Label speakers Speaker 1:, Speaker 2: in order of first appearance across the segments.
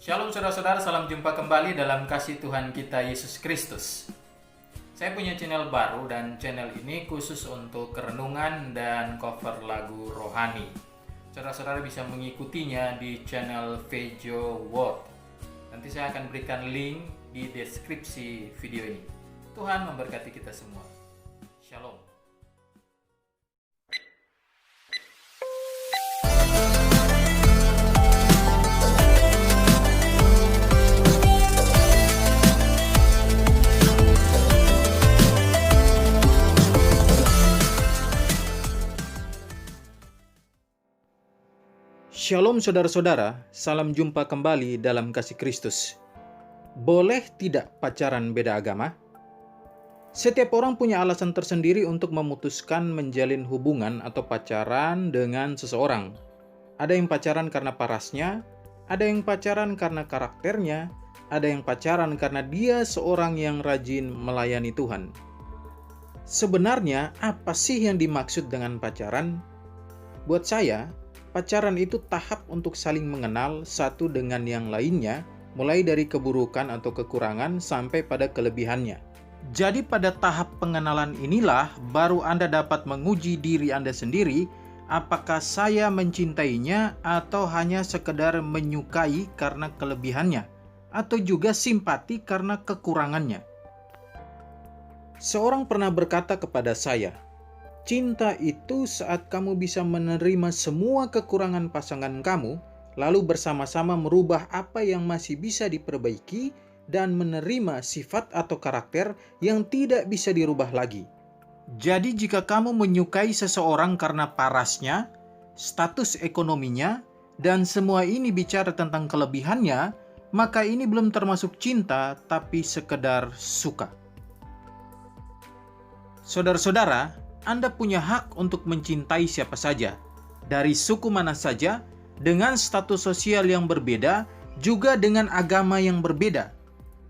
Speaker 1: Shalom saudara-saudara, salam jumpa kembali dalam kasih Tuhan kita Yesus Kristus. Saya punya channel baru dan channel ini khusus untuk renungan dan cover lagu rohani. Saudara-saudara bisa mengikutinya di channel Vejo World. Nanti saya akan berikan link di deskripsi video ini. Tuhan memberkati kita semua. Shalom.
Speaker 2: Shalom saudara-saudara, salam jumpa kembali dalam kasih Kristus. Boleh tidak pacaran beda agama? Setiap orang punya alasan tersendiri untuk memutuskan menjalin hubungan atau pacaran dengan seseorang. Ada yang pacaran karena parasnya, ada yang pacaran karena karakternya, ada yang pacaran karena dia seorang yang rajin melayani Tuhan. Sebenarnya apa sih yang dimaksud dengan pacaran? Buat saya, pacaran itu tahap untuk saling mengenal satu dengan yang lainnya, mulai dari keburukan atau kekurangan sampai pada kelebihannya. Jadi pada tahap pengenalan inilah baru Anda dapat menguji diri Anda sendiri, apakah saya mencintainya atau hanya sekedar menyukai karena kelebihannya, atau juga simpati karena kekurangannya. Seorang pernah berkata kepada saya, cinta itu saat kamu bisa menerima semua kekurangan pasangan kamu, lalu bersama-sama merubah apa yang masih bisa diperbaiki dan menerima sifat atau karakter yang tidak bisa dirubah lagi. Jadi jika kamu menyukai seseorang karena parasnya, status ekonominya, dan semua ini bicara tentang kelebihannya, maka ini belum termasuk cinta tapi sekedar suka. Saudara-saudara, Anda punya hak untuk mencintai siapa saja, dari suku mana saja, dengan status sosial yang berbeda, juga dengan agama yang berbeda.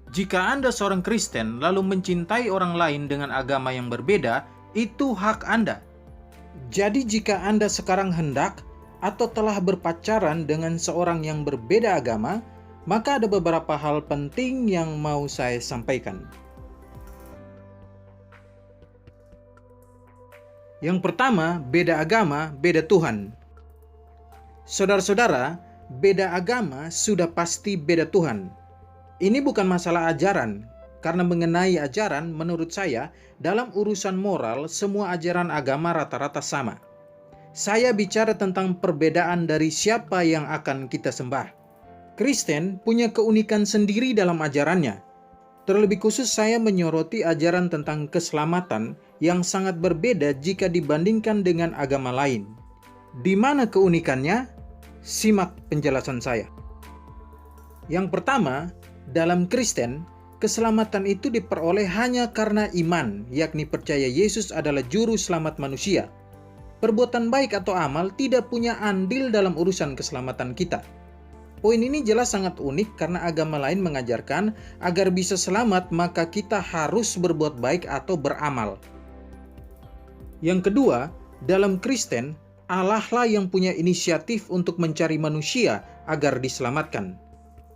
Speaker 2: Jika Anda seorang Kristen lalu mencintai orang lain dengan agama yang berbeda, itu hak Anda. Jadi jika Anda sekarang hendak atau telah berpacaran dengan seorang yang berbeda agama, maka ada beberapa hal penting yang mau saya sampaikan. Yang pertama, beda agama, beda Tuhan. Saudara-saudara, beda agama sudah pasti beda Tuhan. Ini bukan masalah ajaran, karena mengenai ajaran, menurut saya, dalam urusan moral, semua ajaran agama rata-rata sama. Saya bicara tentang perbedaan dari siapa yang akan kita sembah. Kristen punya keunikan sendiri dalam ajarannya. Terlebih khusus saya menyoroti ajaran tentang keselamatan yang sangat berbeda jika dibandingkan dengan agama lain. Di mana keunikannya? Simak penjelasan saya. Yang pertama, dalam Kristen, keselamatan itu diperoleh hanya karena iman, yakni percaya Yesus adalah juru selamat manusia. Perbuatan baik atau amal tidak punya andil dalam urusan keselamatan kita. Poin ini jelas sangat unik karena agama lain mengajarkan agar bisa selamat maka kita harus berbuat baik atau beramal. Yang kedua, dalam Kristen, Allah lah yang punya inisiatif untuk mencari manusia agar diselamatkan.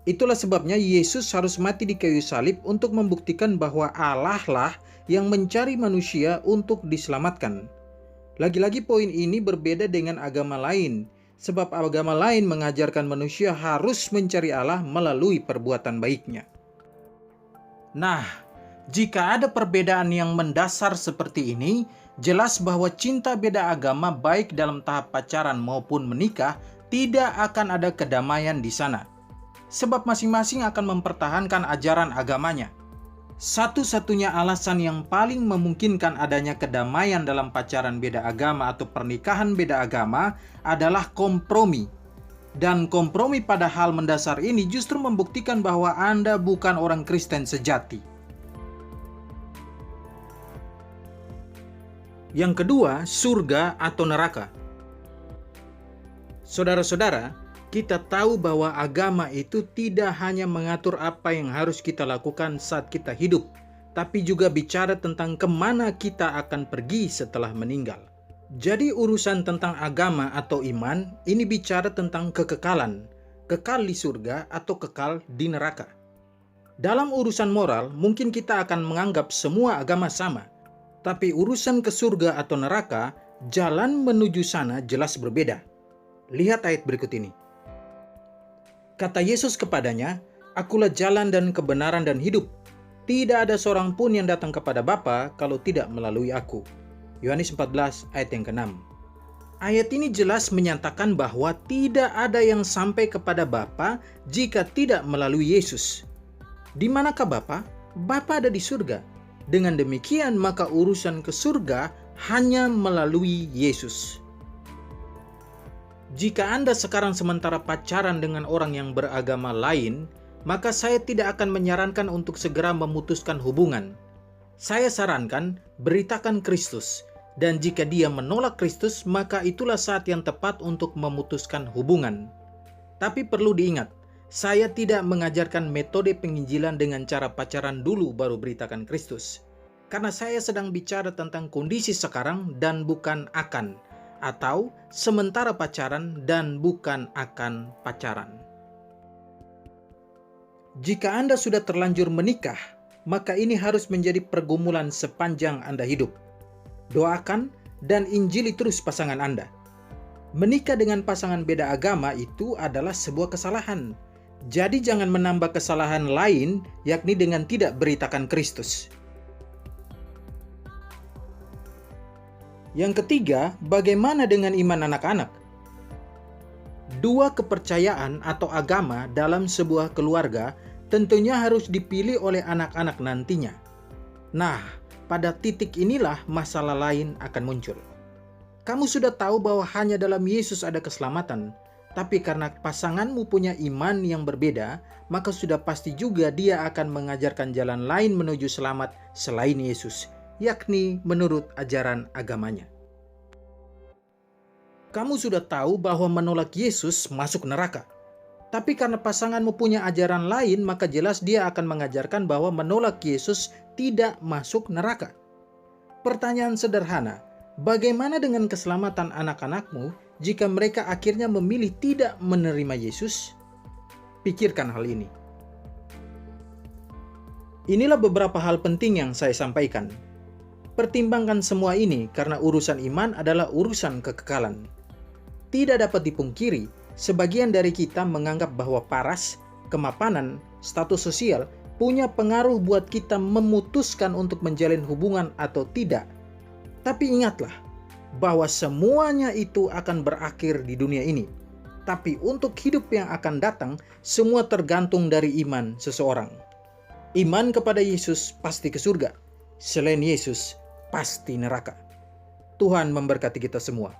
Speaker 2: Itulah sebabnya Yesus harus mati di kayu salib untuk membuktikan bahwa Allah lah yang mencari manusia untuk diselamatkan. Lagi-lagi poin ini berbeda dengan agama lain, sebab agama lain mengajarkan manusia harus mencari Allah melalui perbuatan baiknya. Nah, jika ada perbedaan yang mendasar seperti ini, jelas bahwa cinta beda agama baik dalam tahap pacaran maupun menikah tidak akan ada kedamaian di sana. Sebab masing-masing akan mempertahankan ajaran agamanya. Satu-satunya alasan yang paling memungkinkan adanya kedamaian dalam pacaran beda agama atau pernikahan beda agama adalah kompromi. Dan kompromi pada hal mendasar ini justru membuktikan bahwa Anda bukan orang Kristen sejati. Yang kedua, surga atau neraka. Saudara-saudara, kita tahu bahwa agama itu tidak hanya mengatur apa yang harus kita lakukan saat kita hidup, tapi juga bicara tentang kemana kita akan pergi setelah meninggal. Jadi urusan tentang agama atau iman ini bicara tentang kekekalan, kekal di surga atau kekal di neraka. Dalam urusan moral, mungkin kita akan menganggap semua agama sama, tapi urusan ke surga atau neraka, jalan menuju sana jelas berbeda. Lihat ayat berikut ini. Kata Yesus kepadanya, "Akulah jalan dan kebenaran dan hidup. Tidak ada seorang pun yang datang kepada Bapa kalau tidak melalui aku." Yohanes 14 ayat yang ke-6. Ayat ini jelas menyatakan bahwa tidak ada yang sampai kepada Bapa jika tidak melalui Yesus. Di manakah Bapa? Bapa ada di surga. Dengan demikian maka urusan ke surga hanya melalui Yesus. Jika Anda sekarang sementara pacaran dengan orang yang beragama lain, maka saya tidak akan menyarankan untuk segera memutuskan hubungan. Saya sarankan beritakan Kristus, dan jika dia menolak Kristus, maka itulah saat yang tepat untuk memutuskan hubungan. Tapi perlu diingat, saya tidak mengajarkan metode penginjilan dengan cara pacaran dulu baru beritakan Kristus. Karena saya sedang bicara tentang kondisi sekarang dan bukan akan, atau sementara pacaran dan bukan akan pacaran. Jika Anda sudah terlanjur menikah, maka ini harus menjadi pergumulan sepanjang Anda hidup. Doakan dan injili terus pasangan Anda. Menikah dengan pasangan beda agama itu adalah sebuah kesalahan. Jadi jangan menambah kesalahan lain, yakni dengan tidak beritakan Kristus. Yang ketiga, bagaimana dengan iman anak-anak? Dua kepercayaan atau agama dalam sebuah keluarga tentunya harus dipilih oleh anak-anak nantinya. Nah, pada titik inilah masalah lain akan muncul. Kamu sudah tahu bahwa hanya dalam Yesus ada keselamatan, tapi karena pasanganmu punya iman yang berbeda, maka sudah pasti juga dia akan mengajarkan jalan lain menuju selamat selain Yesus, yakni menurut ajaran agamanya. Kamu sudah tahu bahwa menolak Yesus masuk neraka. Tapi karena pasanganmu punya ajaran lain, maka jelas dia akan mengajarkan bahwa menolak Yesus tidak masuk neraka. Pertanyaan sederhana, bagaimana dengan keselamatan anak-anakmu jika mereka akhirnya memilih tidak menerima Yesus? Pikirkan hal ini. Inilah beberapa hal penting yang saya sampaikan. Pertimbangkan semua ini karena urusan iman adalah urusan kekekalan. Tidak dapat dipungkiri, sebagian dari kita menganggap bahwa paras, kemapanan, status sosial punya pengaruh buat kita memutuskan untuk menjalin hubungan atau tidak. Tapi ingatlah bahwa semuanya itu akan berakhir di dunia ini. Tapi untuk hidup yang akan datang, semua tergantung dari iman seseorang. Iman kepada Yesus pasti ke surga. Selain Yesus, pasti neraka. Tuhan memberkati kita semua.